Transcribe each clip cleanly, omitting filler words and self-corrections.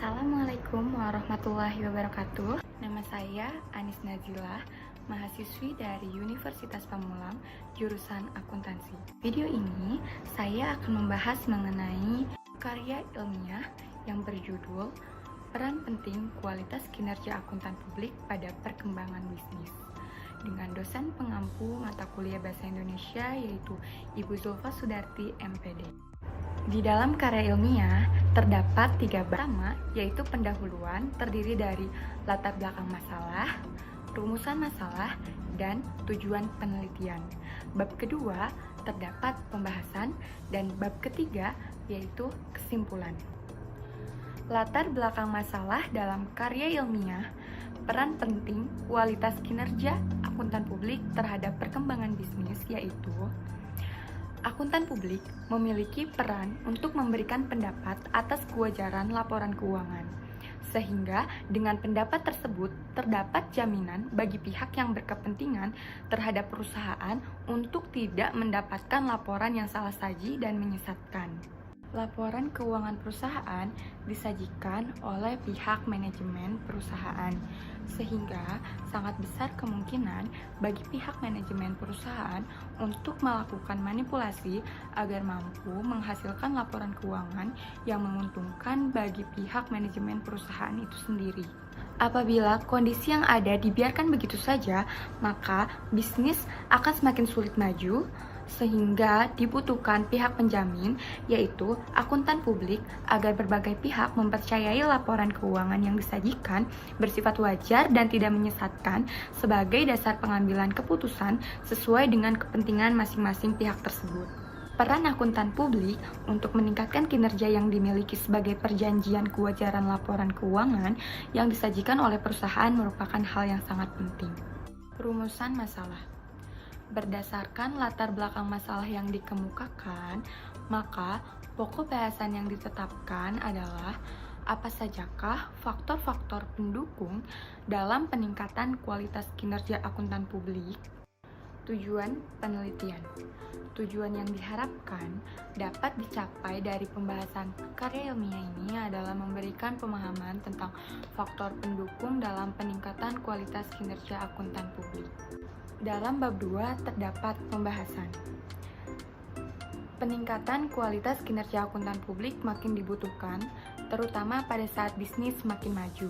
Assalamualaikum warahmatullahi wabarakatuh. Nama saya Anis Nazilah, mahasiswi dari Universitas Pamulang, jurusan akuntansi. Video ini saya akan membahas mengenai karya ilmiah yang berjudul Peran Penting Kualitas Kinerja Akuntan Publik pada Perkembangan Bisnis, dengan dosen pengampu mata kuliah Bahasa Indonesia yaitu Ibu Zulfa Sudarti, MPD. Di dalam karya ilmiah terdapat 3 bab pertama, yaitu pendahuluan, terdiri dari latar belakang masalah, rumusan masalah, dan tujuan penelitian. Bab kedua terdapat pembahasan, dan bab ketiga yaitu kesimpulan. Latar belakang masalah dalam karya ilmiah, peran penting kualitas kinerja akuntan publik terhadap perkembangan bisnis, yaitu akuntan publik memiliki peran untuk memberikan pendapat atas kewajaran laporan keuangan, sehingga dengan pendapat tersebut terdapat jaminan bagi pihak yang berkepentingan terhadap perusahaan untuk tidak mendapatkan laporan yang salah saji dan menyesatkan. Laporan keuangan perusahaan disajikan oleh pihak manajemen perusahaan, sehingga sangat besar kemungkinan bagi pihak manajemen perusahaan untuk melakukan manipulasi agar mampu menghasilkan laporan keuangan yang menguntungkan bagi pihak manajemen perusahaan itu sendiri. Apabila kondisi yang ada dibiarkan begitu saja, maka bisnis akan semakin sulit maju, sehingga dibutuhkan pihak penjamin, yaitu akuntan publik, agar berbagai pihak mempercayai laporan keuangan yang disajikan bersifat wajar dan tidak menyesatkan sebagai dasar pengambilan keputusan sesuai dengan kepentingan masing-masing pihak tersebut. Peran akuntan publik untuk meningkatkan kinerja yang dimiliki sebagai perjanjian kewajaran laporan keuangan yang disajikan oleh perusahaan merupakan hal yang sangat penting. Rumusan masalah. Berdasarkan latar belakang masalah yang dikemukakan, maka pokok bahasan yang ditetapkan adalah apa sajakah faktor-faktor pendukung dalam peningkatan kualitas kinerja akuntan publik. Tujuan penelitian. Tujuan yang diharapkan dapat dicapai dari pembahasan karya ilmiah ini adalah memberikan pemahaman tentang faktor pendukung dalam peningkatan kualitas kinerja akuntan publik. Dalam bab 2 terdapat pembahasan. Peningkatan kualitas kinerja akuntan publik makin dibutuhkan, terutama pada saat bisnis makin maju.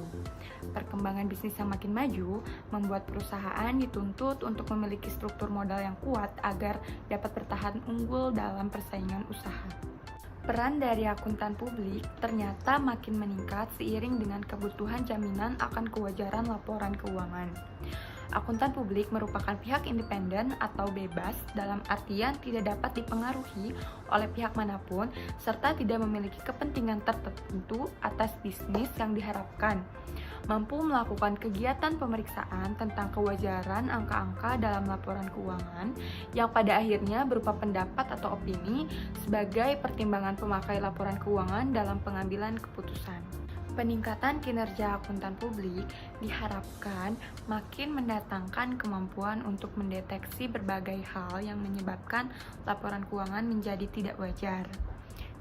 Perkembangan bisnis yang makin maju membuat perusahaan dituntut untuk memiliki struktur modal yang kuat agar dapat bertahan unggul dalam persaingan usaha. Peran dari akuntan publik ternyata makin meningkat seiring dengan kebutuhan jaminan akan kewajaran laporan keuangan. Akuntan publik merupakan pihak independen atau bebas dalam artian tidak dapat dipengaruhi oleh pihak manapun serta tidak memiliki kepentingan tertentu atas bisnis yang diharapkan. Mampu melakukan kegiatan pemeriksaan tentang kewajaran angka-angka dalam laporan keuangan yang pada akhirnya berupa pendapat atau opini sebagai pertimbangan pemakai laporan keuangan dalam pengambilan keputusan. Peningkatan kinerja akuntan publik diharapkan makin mendatangkan kemampuan untuk mendeteksi berbagai hal yang menyebabkan laporan keuangan menjadi tidak wajar,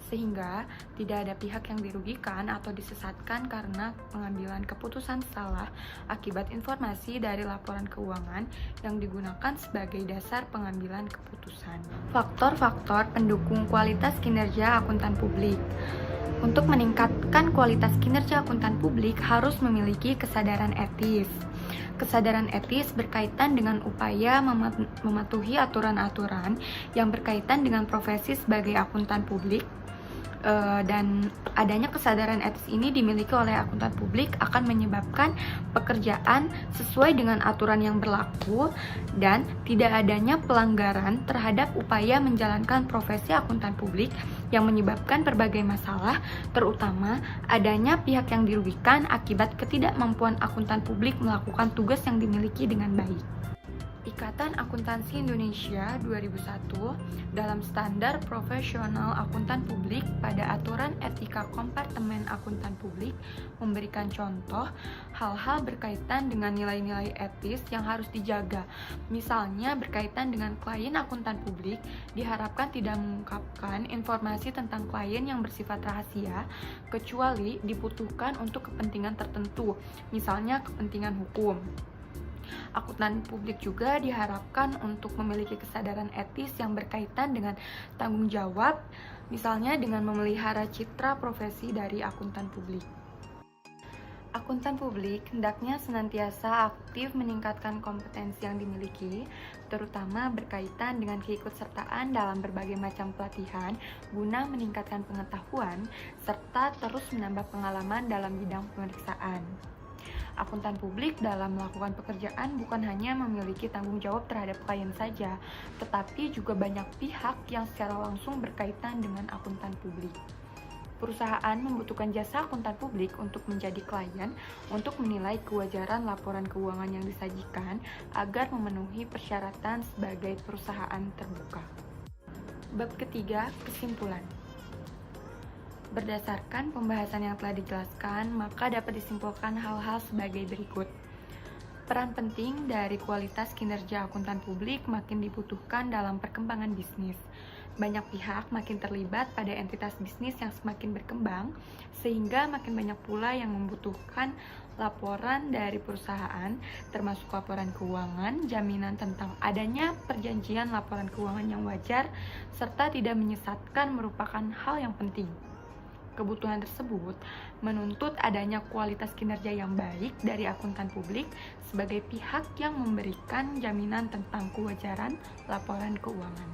sehingga tidak ada pihak yang dirugikan atau disesatkan karena pengambilan keputusan salah akibat informasi dari laporan keuangan yang digunakan sebagai dasar pengambilan keputusan. Faktor-faktor pendukung kualitas kinerja akuntan publik. Untuk meningkatkan kualitas kinerja akuntan publik harus memiliki kesadaran etis. Kesadaran etis berkaitan dengan upaya mematuhi aturan-aturan yang berkaitan dengan profesi sebagai akuntan publik, dan adanya kesadaran etis ini dimiliki oleh akuntan publik akan menyebabkan pekerjaan sesuai dengan aturan yang berlaku dan tidak adanya pelanggaran terhadap upaya menjalankan profesi akuntan publik yang menyebabkan berbagai masalah, terutama adanya pihak yang dirugikan akibat ketidakmampuan akuntan publik melakukan tugas yang dimiliki dengan baik. Ikatan Akuntansi Indonesia 2001 dalam Standar Profesional Akuntan Publik pada Aturan Etika Kompartemen Akuntan Publik memberikan contoh hal-hal berkaitan dengan nilai-nilai etis yang harus dijaga. Misalnya berkaitan dengan klien akuntan publik, diharapkan tidak mengungkapkan informasi tentang klien yang bersifat rahasia kecuali dibutuhkan untuk kepentingan tertentu, misalnya kepentingan hukum. Akuntan publik juga diharapkan untuk memiliki kesadaran etis yang berkaitan dengan tanggung jawab, misalnya dengan memelihara citra profesi dari akuntan publik. Akuntan publik hendaknya senantiasa aktif meningkatkan kompetensi yang dimiliki, terutama berkaitan dengan keikutsertaan dalam berbagai macam pelatihan guna meningkatkan pengetahuan, serta terus menambah pengalaman dalam bidang pemeriksaan. Akuntan publik dalam melakukan pekerjaan bukan hanya memiliki tanggung jawab terhadap klien saja, tetapi juga banyak pihak yang secara langsung berkaitan dengan akuntan publik. Perusahaan membutuhkan jasa akuntan publik untuk menjadi klien untuk menilai kewajaran laporan keuangan yang disajikan agar memenuhi persyaratan sebagai perusahaan terbuka. Bab ketiga, kesimpulan. Berdasarkan pembahasan yang telah dijelaskan, maka dapat disimpulkan hal-hal sebagai berikut. Peran penting dari kualitas kinerja akuntan publik makin dibutuhkan dalam perkembangan bisnis. Banyak pihak makin terlibat pada entitas bisnis yang semakin berkembang, sehingga makin banyak pula yang membutuhkan laporan dari perusahaan, termasuk laporan keuangan, jaminan tentang adanya perjanjian laporan keuangan yang wajar, serta tidak menyesatkan merupakan hal yang penting. Kebutuhan tersebut menuntut adanya kualitas kinerja yang baik dari akuntan publik sebagai pihak yang memberikan jaminan tentang kewajaran laporan keuangan.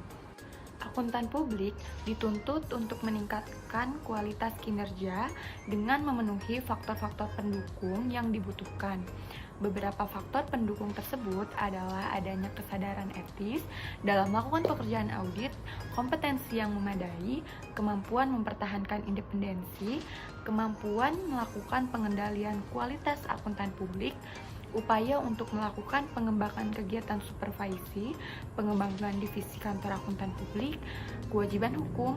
Akuntan publik dituntut untuk meningkatkan kualitas kinerja dengan memenuhi faktor-faktor pendukung yang dibutuhkan. Beberapa faktor pendukung tersebut adalah adanya kesadaran etis dalam melakukan pekerjaan audit, kompetensi yang memadai, kemampuan mempertahankan independensi, kemampuan melakukan pengendalian kualitas akuntan publik, upaya untuk melakukan pengembangan kegiatan supervisi, pengembangan divisi kantor akuntan publik, kewajiban hukum,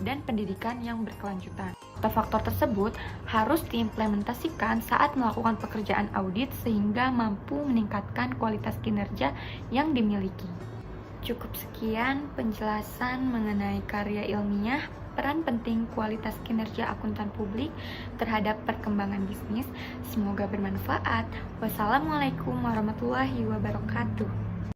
dan pendidikan yang berkelanjutan. Faktor tersebut harus diimplementasikan saat melakukan pekerjaan audit sehingga mampu meningkatkan kualitas kinerja yang dimiliki. Cukup sekian penjelasan mengenai karya ilmiah, peran penting kualitas kinerja akuntan publik terhadap perkembangan bisnis. Semoga bermanfaat. Wassalamualaikum warahmatullahi wabarakatuh.